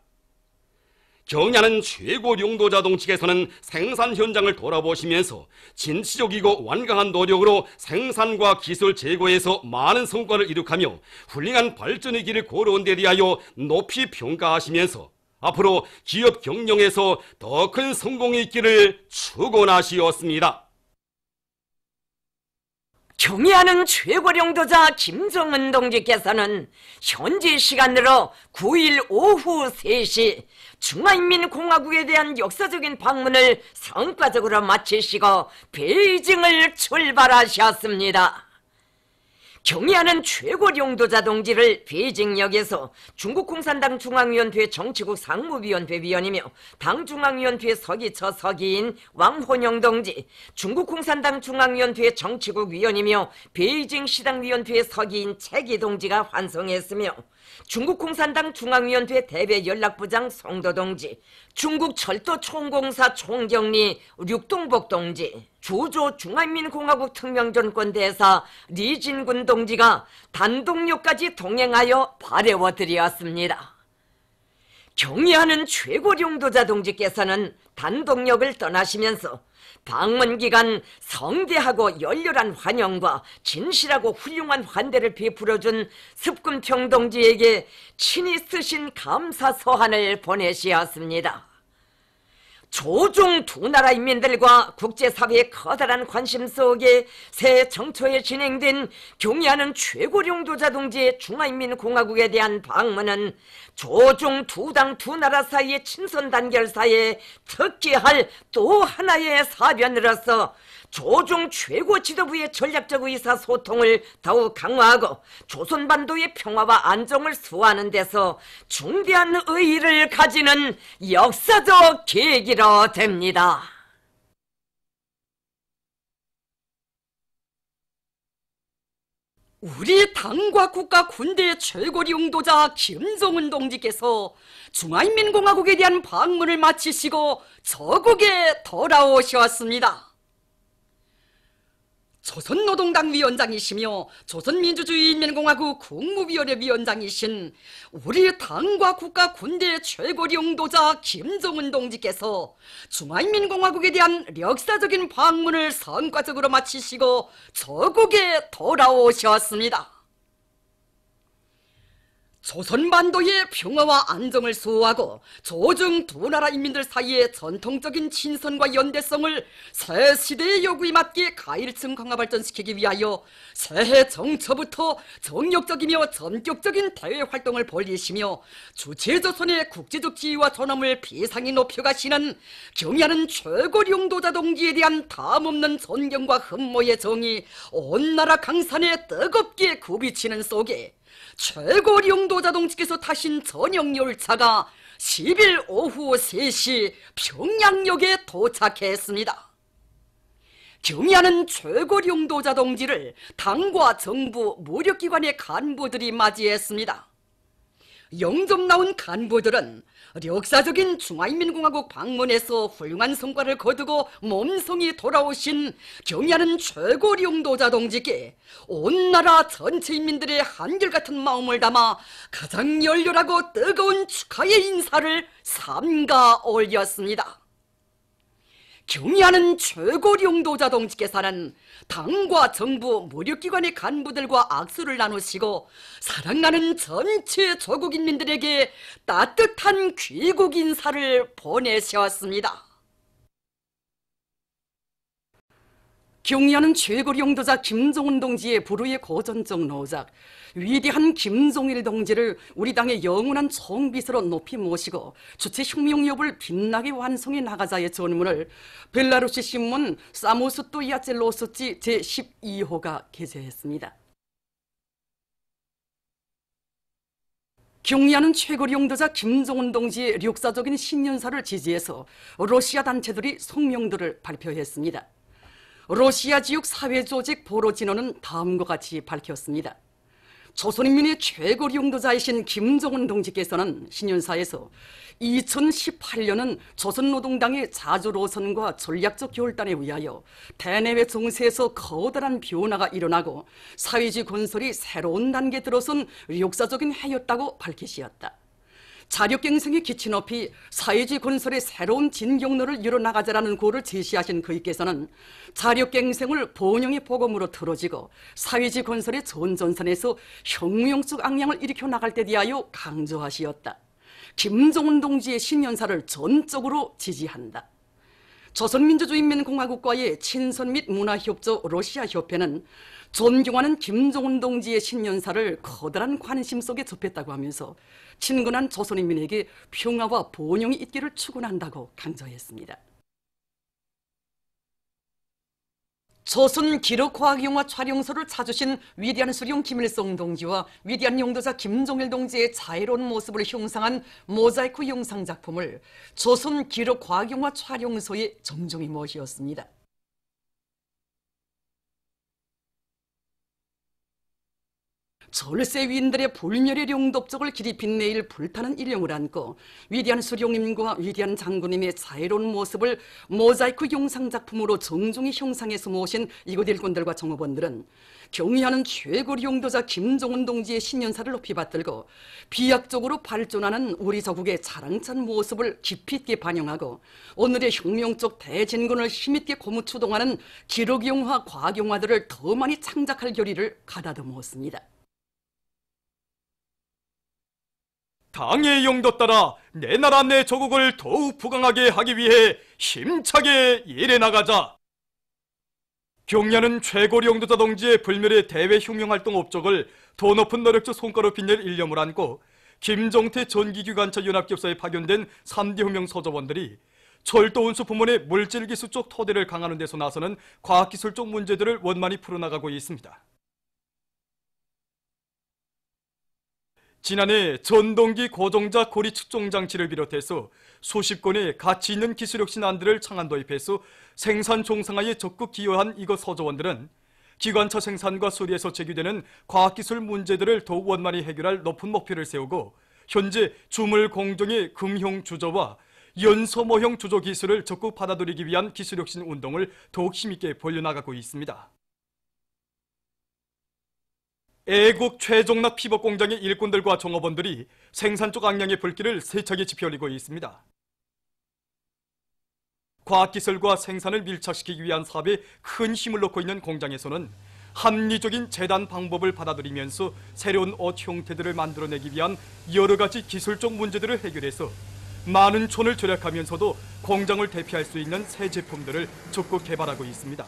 경의하는 최고 용도자 동지께서는 생산 현장을 돌아보시면서 진취적이고 완강한 노력으로 생산과 기술 제고에서 많은 성과를 이룩하며 훌륭한 발전의 길을 걸어온 데 대하여 높이 평가하시면서 앞으로 기업 경영에서 더 큰 성공이 있기를 축원하시었습니다. 경의하는 최고령도자 김정은 동지께서는 현지 시간으로 9일 오후 3시 중화인민공화국에 대한 역사적인 방문을 성과적으로 마치시고 베이징을 출발하셨습니다. 경의하는 최고령도자 동지를 베이징역에서 중국공산당 중앙위원회 정치국 상무위원회 위원이며 당중앙위원회 서기처 서기인 왕혼영 동지, 중국공산당 중앙위원회 정치국 위원이며 베이징 시당위원회 서기인 최기 동지가 환송했으며 중국공산당 중앙위원회 대외연락부장 송도 동지, 중국철도총공사 총경리 류동복 동지, 주조 중화인민공화국 특명전권대사 리진군 동지가 단독역까지 동행하여 발해워드렸습니다. 경의하는 최고령도자 동지께서는 단독역을 떠나시면서 방문 기간 성대하고 열렬한 환영과 진실하고 훌륭한 환대를 베풀어준 습금평 동지에게 친히 쓰신 감사 서한을 보내시었습니다. 조중 두 나라 인민들과 국제사회의 커다란 관심 속에 새 정초에 진행된 경의하는 최고령도자 동지의 중화인민공화국에 대한 방문은 조중 두 당 두 나라 사이의 친선 단결사에 특기할 또 하나의 사변으로서 조중 최고 지도부의 전략적 의사소통을 더욱 강화하고 조선반도의 평화와 안정을 수호하는 데서 중대한 의의를 가지는 역사적 계기로 됩니다. 우리 당과 국가 군대의 최고령도자 김정은 동지께서 중화인민공화국에 대한 방문을 마치시고 저국에 돌아오셨습니다. 조선노동당 위원장이시며 조선민주주의인민공화국 국무위원회 위원장이신 우리 당과 국가 군대의 최고령도자 김정은 동지께서 중화인민공화국에 대한 역사적인 방문을 성과적으로 마치시고 저국에 돌아오셨습니다. 조선반도의 평화와 안정을 수호하고 조중 두 나라 인민들 사이의 전통적인 친선과 연대성을 새 시대의 요구에 맞게 가일층 강화 발전시키기 위하여 새해 정초부터 정력적이며 전격적인 대외 활동을 벌이시며 주체조선의 국제적 지위와 존엄을 비상히 높여가시는 경의하는 최고령도자 동지에 대한 담없는 존경과 흠모의 정이 온 나라 강산에 뜨겁게 굽이치는 속에 최고령도자 동지께서 타신 전역열차가 10일 오후 3시 평양역에 도착했습니다. 경의하는 최고령도자 동지를 당과 정부, 무력기관의 간부들이 맞이했습니다. 영접 나온 간부들은 역사적인 중화인민공화국 방문에서 훌륭한 성과를 거두고 몸성이 돌아오신 경의하는 최고령도자 동지께 온 나라 전체 인민들의 한결같은 마음을 담아 가장 열렬하고 뜨거운 축하의 인사를 삼가 올렸습니다. 경의하는 최고령도자 동지께서는 당과 정부, 무력기관의 간부들과 악수를 나누시고 사랑하는 전체 조국 인민들에게 따뜻한 귀국 인사를 보내셨습니다. 경의하는 최고령도자 김정은 동지의 불후의 고전적 노작, 위대한 김종일 동지를 우리 당의 영원한 총비서로 높이 모시고 주체 혁명여부를 빛나게 완성해 나가자의 전문을 벨라루시 신문 사모스토 야첼로스지 제12호가 게재했습니다. 경의하는 최고령도자 김정은 동지의 역사적인 신년사를 지지해서 러시아 단체들이 성명들을 발표했습니다. 러시아 지역 사회조직 보로진호는 다음과 같이 밝혔습니다. 조선인민의 최고령도자이신 김정은 동지께서는 신년사에서 2018년은 조선노동당의 자주로선과 전략적 결단에 의하여 대내외 정세에서 커다란 변화가 일어나고 사회주의 건설이 새로운 단계에 들어선 역사적인 해였다고 밝히시었다. 자력갱생의 기치 높이 사회주의 건설의 새로운 진경로를 이뤄나가자라는 고를 제시하신 그이께서는 자력갱생을 본영의 복음으로 틀어지고 사회주의 건설의 전전선에서 혁명적 악량을 일으켜 나갈 때 대하여 강조하시었다. 김정은 동지의 신년사를 전적으로 지지한다. 조선민주주의인민공화국과의 친선 및 문화협조 러시아협회는 존경하는 김정은 동지의 신년사를 커다란 관심 속에 접했다고 하면서 친근한 조선인민에게 평화와 번영이 있기를 축원한다고 강조했습니다. 조선 기록과학영화 촬영소를 찾으신 위대한 수령 김일성 동지와 위대한 용도자 김종일 동지의 자애로운 모습을 형상한 모자이크 영상 작품을 조선 기록과학영화 촬영소에 정중히 모시었습니다. 절세 위인들의 불멸의 영독적을 길이 빛내일 불타는 일령을 안고 위대한 수령님과 위대한 장군님의 자애로운 모습을 모자이크 영상 작품으로 정중히 형상해서 모신 이곳 일꾼들과 정호원들은 경의하는 최고 영도자 김정은 동지의 신년사를 높이 받들고 비약적으로 발전하는 우리 조국의 자랑찬 모습을 깊이 있게 반영하고 오늘의 혁명적 대진군을 힘있게 고무추동하는 기록영화, 과학영화들을 더 많이 창작할 결의를 가다듬었습니다. 당의 용도 따라 내 나라 내 조국을 더욱 부강하게 하기 위해 힘차게 일해 나가자. 경야는 최고 용도자 동지의 불멸의 대외 혁명활동 업적을 더 높은 노력적 성과로 빛낼 일념을 안고 김종태 전기기관차 연합기업사에 파견된 3대 혁명 소조원들이 철도 운수 부문의 물질기술 쪽 토대를 강화하는 데서 나서는 과학기술 쪽 문제들을 원만히 풀어나가고 있습니다. 지난해 전동기 고정자 고리 측정 장치를 비롯해서 수십 건의 가치 있는 기술혁신안들을 창안 도입해서 생산 종상화에 적극 기여한 이것 소조원들은 기관차 생산과 수리에서 제기되는 과학기술 문제들을 더욱 원만히 해결할 높은 목표를 세우고 현재 주물 공정의 금형 주조와 연소모형 주조 기술을 적극 받아들이기 위한 기술혁신 운동을 더욱 힘있게 벌려나가고 있습니다. 애국 최종락 피복 공장의 일꾼들과 종업원들이 생산 쪽 악량의 불길을 세차게 지펴올리고 있습니다. 과학기술과 생산을 밀착시키기 위한 사업에 큰 힘을 놓고 있는 공장에서는 합리적인 재단 방법을 받아들이면서 새로운 옷 형태들을 만들어내기 위한 여러 가지 기술적 문제들을 해결해서 많은 촌을 절약하면서도 공장을 대표할 수 있는 새 제품들을 적극 개발하고 있습니다.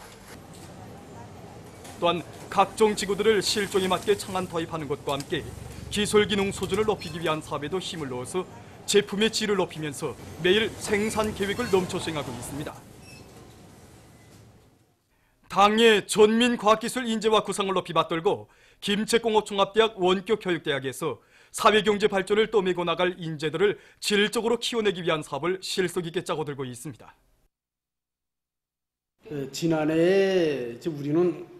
또한 각종 지구들을 실종에 맞게 창안 도입하는 것과 함께 기술 기능 수준을 높이기 위한 사업에도 힘을 넣어서 제품의 질을 높이면서 매일 생산 계획을 넘쳐 수행하고 있습니다. 당의 전민과학기술 인재와 구상을 높이 받들고 김책공업종합대학 원격교육대학에서 사회경제 발전을 떠밀고 나갈 인재들을 질적으로 키워내기 위한 사업을 실속 있게 짜고 들고 있습니다. 지난해 우리는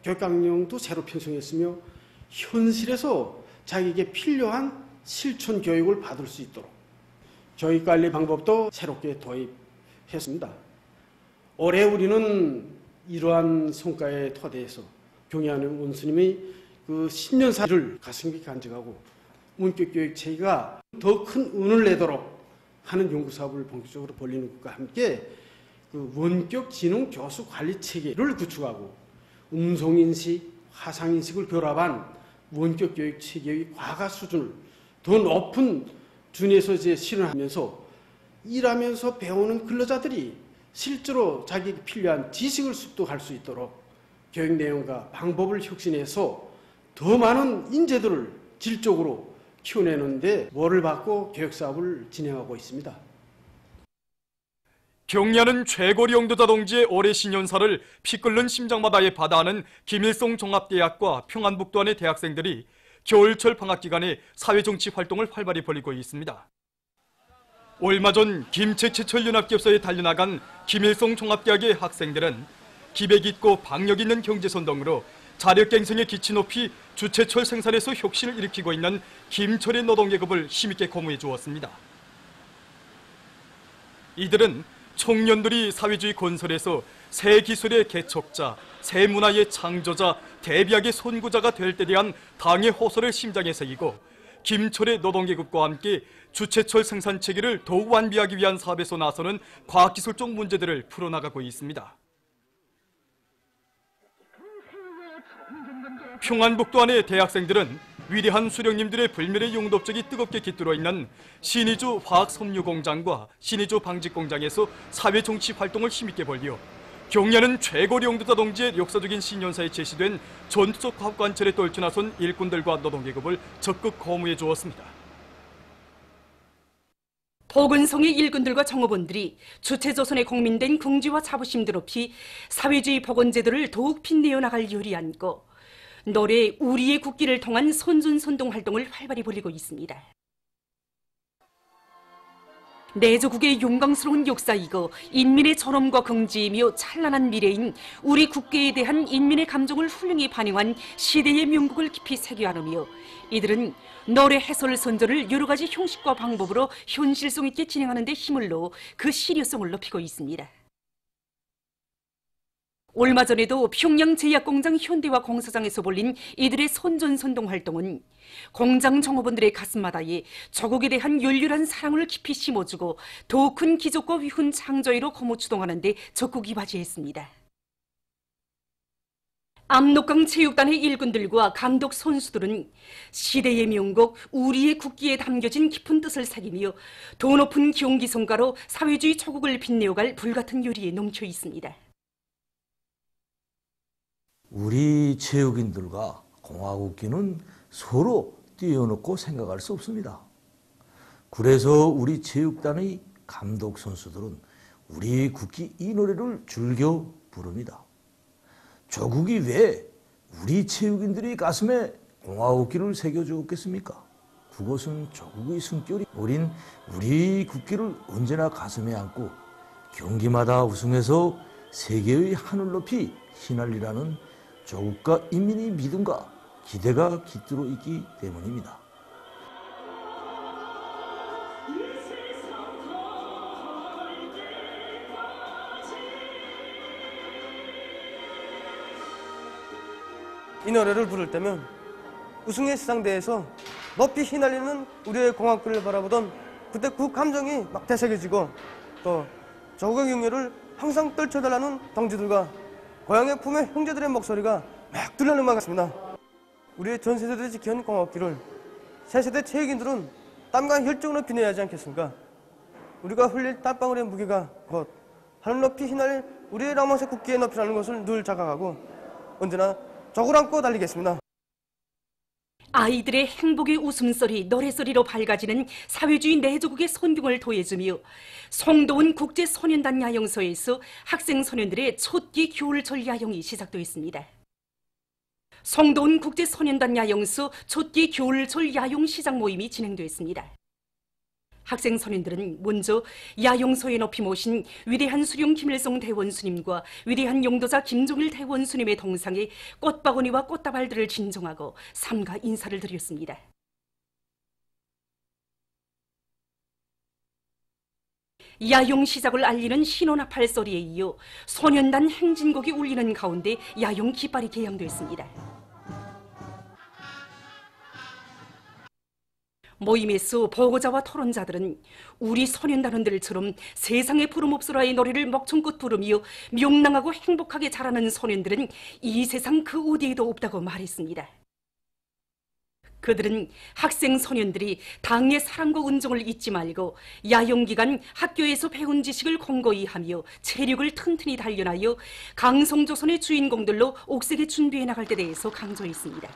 교육강령도 새로 편성했으며 현실에서 자기에게 필요한 실천 교육을 받을 수 있도록 교육관리 방법도 새롭게 도입했습니다. 올해 우리는 이러한 성과에 토대해서 경의하는 원수님의 그 신년사를 가슴 깊게 간직하고 원격교육 체계가 더 큰 운을 내도록 하는 연구사업을 본격적으로 벌리는 것과 함께 그 원격지능 교수 관리 체계를 구축하고 음성인식, 화상인식을 결합한 원격교육 체계의 과가 수준을 더 높은 준위에서 실현하면서 일하면서 배우는 근로자들이 실제로 자기에게 필요한 지식을 습득할 수 있도록 교육 내용과 방법을 혁신해서 더 많은 인재들을 질적으로 키워내는 데 모를 받고 교육사업을 진행하고 있습니다. 경야는 최고 용도자 동지의 올해 신년사를 피 끓는 심장마다에 받아하는 김일성 종합대학과 평안북도안의 대학생들이 겨울철 방학 기간에 사회정치 활동을 활발히 벌이고 있습니다. 얼마 전 김책채철 연합기업소에 달려나간 김일성 종합대학의 학생들은 기백 있고 박력 있는 경제선동으로 자력갱생의 기치 높이 주체철 생산에서 혁신을 일으키고 있는 김철의 노동계급을 힘있게 고무해 주었습니다. 이들은 청년들이 사회주의 건설에서 새 기술의 개척자, 새 문화의 창조자, 대비학의 선구자가 될 때 대한 당의 호소를 심장에 새기고 김철의 노동계급과 함께 주체철 생산 체계를 더욱 완비하기 위한 사업에서 나서는 과학기술적 문제들을 풀어나가고 있습니다. 평안북도안의 대학생들은 위대한 수령님들의 불멸의 용접적이 뜨겁게 깃들어 있는 신의주 화학섬유공장과 신의주 방직공장에서 사회정치 활동을 힘있게 벌여 경야는 최고리 용도자 동지의 역사적인 신년사에 제시된 전투적 과학관철에 떨쳐나선 일꾼들과 노동계급을 적극 거무해 주었습니다. 보건성의 일꾼들과 정호본들이 주체조선의 공민된 긍지와 자부심도 높이 사회주의 복원제도를 더욱 빛내어 나갈 열이 안고 노래 우리의 국기를 통한 선전선동 활동을 활발히 벌이고 있습니다. 내조국의 영광스러운 역사이고 인민의 전엄과 긍지이며 찬란한 미래인 우리 국계에 대한 인민의 감정을 훌륭히 반영한 시대의 명곡을 깊이 새겨안으며 이들은 노래 해설 선전을 여러 가지 형식과 방법으로 현실성 있게 진행하는 데 힘을 넣어 그 실효성을 높이고 있습니다. 얼마 전에도 평양 제약공장 현대화 공사장에서 벌린 이들의 선전선동 활동은 공장 종업원들의 가슴마다에 조국에 대한 열렬한 사랑을 깊이 심어주고 더 큰 기적과 위훈 창조회로 거무추동하는 데 적극 이바지했습니다. 압록강 체육단의 일꾼들과 감독 선수들은 시대의 명곡 우리의 국기에 담겨진 깊은 뜻을 새기며 더 높은 경기 성과로 사회주의 조국을 빛내어갈 불같은 열의에 넘쳐 있습니다. 우리 체육인들과 공화국기는 서로 띄워놓고 생각할 수 없습니다. 그래서 우리 체육단의 감독 선수들은 우리 국기 이 노래를 즐겨 부릅니다. 조국이 왜 우리 체육인들의 가슴에 공화국기를 새겨주었겠습니까? 그것은 조국의 숨결이 어린 우리 국기를 언제나 가슴에 안고 경기마다 우승해서 세계의 하늘 높이 휘날리라는 조국과 인민의 믿음과 기대가 깃들어 있기 때문입니다. 이 노래를 부를 때면 우승의 시상대에서 높이 휘날리는 우리의 공화국을 바라보던 그때 그 감정이 막 되새겨지고 또 조국의 영예를 항상 떨쳐달라는 동지들과 고향의 품의 형제들의 목소리가 막 들려오는 것 같습니다. 우리의 전 세대들이 지켜온 공화국기를 새 세대 체육인들은 땀과 혈정으로 빛내야 하지 않겠습니까? 우리가 흘릴 땀방울의 무게가 곧 하늘 높이 휘날릴 우리의 라마색 국기의 높이라는 것을 늘 자각하고 언제나 적을 안고 달리겠습니다. 아이들의 행복의 웃음소리, 노래소리로 밝아지는 사회주의 내조국의 선경을 도해주며 송도원 국제소년단 야영소에서 학생 소년들의 첫끼 겨울철 야영이 시작되었습니다. 송도원 국제소년단 야영소 첫끼 겨울철 야영 시작 모임이 진행됐습니다. 학생 소년들은 먼저 야영소에 높이 모신 위대한 수령 김일성 대원수님과 위대한 용도자 김종일 대원수님의 동상에 꽃바구니와 꽃다발들을 진정하고 삼가 인사를 드렸습니다. 야영 시작을 알리는 신호나팔 소리에 이어 소년단 행진곡이 울리는 가운데 야영 깃발이 개양됐습니다. 모임에서 보고자와 토론자들은 우리 소년단원들처럼 세상의 푸름없으라의 노래를 목청껏 부르며 명랑하고 행복하게 자라는 소년들은 이 세상 그 어디에도 없다고 말했습니다. 그들은 학생 소년들이 당의 사랑과 은정을 잊지 말고 야영기간 학교에서 배운 지식을 공고히 하며 체력을 튼튼히 단련하여 강성조선의 주인공들로 옥색에 준비해 나갈 때 대해서 강조했습니다.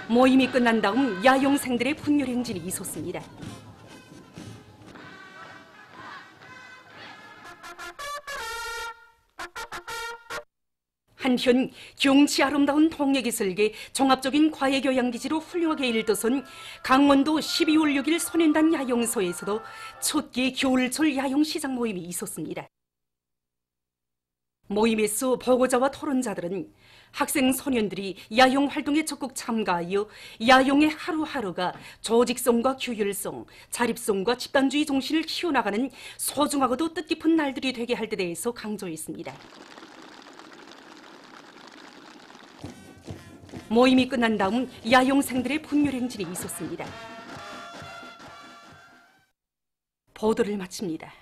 모임이 끝난 다음 야영생들의 분열 행진이 있었습니다. 한편 경치 아름다운 동해기슭에 종합적인 과외교양기지로 훌륭하게 일떠선 강원도 12월 6일 소년단 야영소에서도 첫끼 겨울철 야영 시작 모임이 있었습니다. 모임에서 보고자와 토론자들은 학생 소년들이 야영 활동에 적극 참가하여 야영의 하루하루가 조직성과 규율성, 자립성과 집단주의 정신을 키워나가는 소중하고도 뜻깊은 날들이 되게 할 때 대해서 강조했습니다. 모임이 끝난 다음 야영생들의 분열 행진이 있었습니다. 보도를 마칩니다.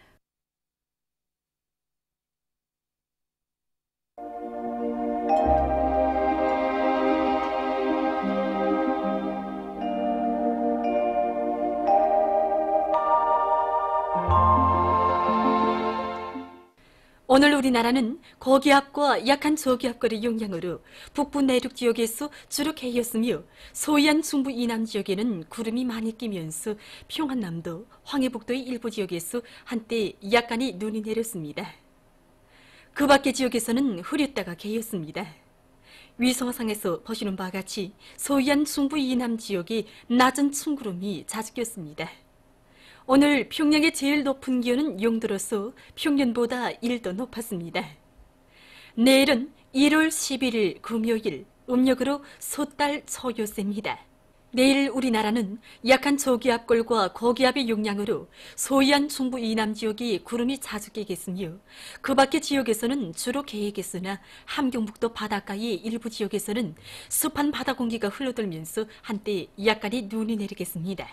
오늘 우리나라는 고기압과 약한 저기압골의 영향으로 북부 내륙 지역에서 주로 개였으며 소위한 중부 이남 지역에는 구름이 많이 끼면서 평안남도, 황해북도의 일부 지역에서 한때 약간의 눈이 내렸습니다. 그 밖의 지역에서는 흐렸다가 개였습니다. 위성상에서 보시는 바와 같이 소위한 중부 이남 지역에 낮은 층구름이 자주 꼈습니다. 오늘 평양의 제일 높은 기온은 영도로서 평년보다 1도 높았습니다. 내일은 1월 11일 금요일 음력으로 솥달 초요세입니다. 내일 우리나라는 약한 저기압골과 고기압의 영향으로 소위한 중부 이남 지역이 구름이 자주 끼겠으며 그 밖의 지역에서는 주로 개겠으나 함경북도 바닷가의 일부 지역에서는 습한 바다 공기가 흘러들면서 한때 약간의 눈이 내리겠습니다.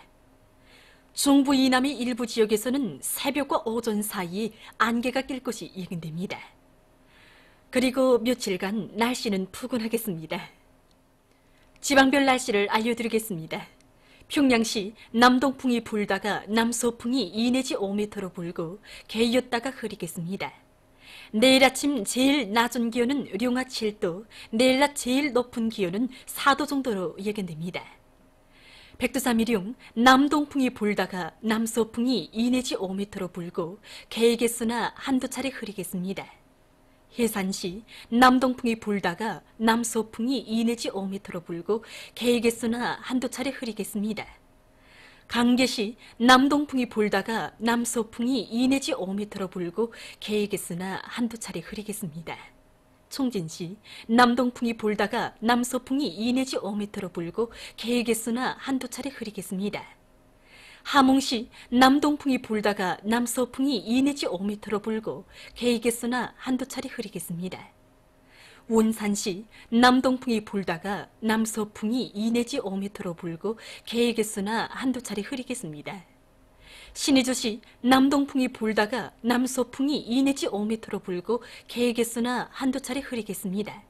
중부 이남의 일부 지역에서는 새벽과 오전 사이에 안개가 낄 것이 예견됩니다. 그리고 며칠간 날씨는 푸근하겠습니다. 지방별 날씨를 알려드리겠습니다. 평양시 남동풍이 불다가 남서풍이 2 내지 5m로 불고 개였다가 흐리겠습니다. 내일 아침 제일 낮은 기온은 룡아 7도, 내일 낮 제일 높은 기온은 4도 정도로 예견됩니다. 백두산미룡 남동풍이 불다가 남서풍이 2 내지 5m로 불고 개겠으나 한두 차례 흐리겠습니다. 해산시 남동풍이 불다가 남서풍이 2 내지 5m로 불고 개겠으나 한두 차례 흐리겠습니다. 강계시 남동풍이 불다가 남서풍이 2 내지 5m로 불고 개겠으나 한두 차례 흐리겠습니다. 총진시 남동풍이 불다가 남서풍이 2 내지 5m로 불고 개겠으나 한두 차례 흐리겠습니다. 함흥시 남동풍이 불다가 남서풍이 2 내지 5m로 불고 개겠으나 한두 차례 흐리겠습니다. 원산시 남동풍이 불다가 남서풍이 2 내지 5m로 불고 개겠으나 한두 차례 흐리겠습니다. 신의주시 남동풍이 불다가 남서풍이 2 내지 5m로 불고 개겠으나 한두 차례 흐리겠습니다.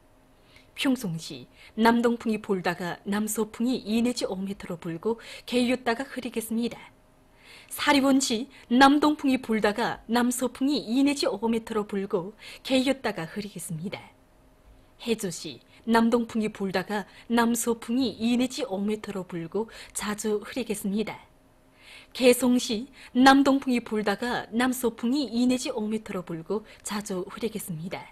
평송시 남동풍이 불다가 남서풍이 2 내지 5m로 불고 개였다가 흐리겠습니다. 사리원시 남동풍이 불다가 남서풍이 2 내지 5m로 불고 개였다가 흐리겠습니다. 해주시 남동풍이 불다가 남서풍이 2 내지 5m로 불고 자주 흐리겠습니다. 개송시 남동풍이 불다가 남서풍이 2 내지 5m로 불고 자주 흐리겠습니다.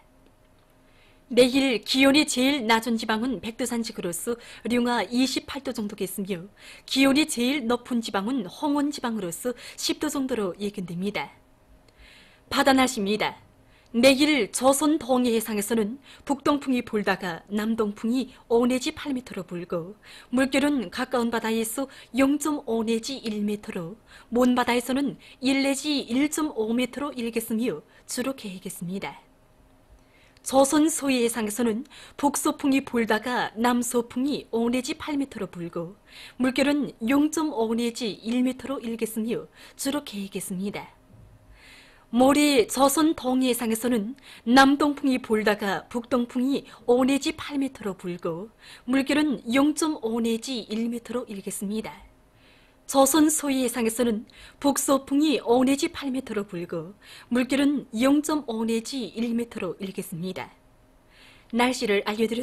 내일 기온이 제일 낮은 지방은 백두산지구로서 룡아 28도 정도겠으며 기온이 제일 높은 지방은 홍원지방으로서 10도 정도로 예견됩니다. 바다 날씨입니다. 내일 조선 동해 해상에서는 북동풍이 불다가 남동풍이 5 내지 8m로 불고 물결은 가까운 바다에서 0.5 내지 1m로 먼 바다에서는 1 내지 1.5m로 일겠으며 주로 개겠습니다. 조선 소해 해상에서는 북서풍이 불다가 남서풍이 5 내지 8m로 불고 물결은 0.5 내지 1m로 일겠으며 주로 개겠습니다. 모레 조선 동해 해상에서는 남동풍이 불다가 북동풍이 5 내지 8m로 불고 물결은 0.5 내지 1m로 일겠습니다. 조선 소해 해상에서는 북서풍이 5 내지 8m로 불고 물결은 0.5 내지 1m로 일겠습니다. 날씨를 알려드렸습니다.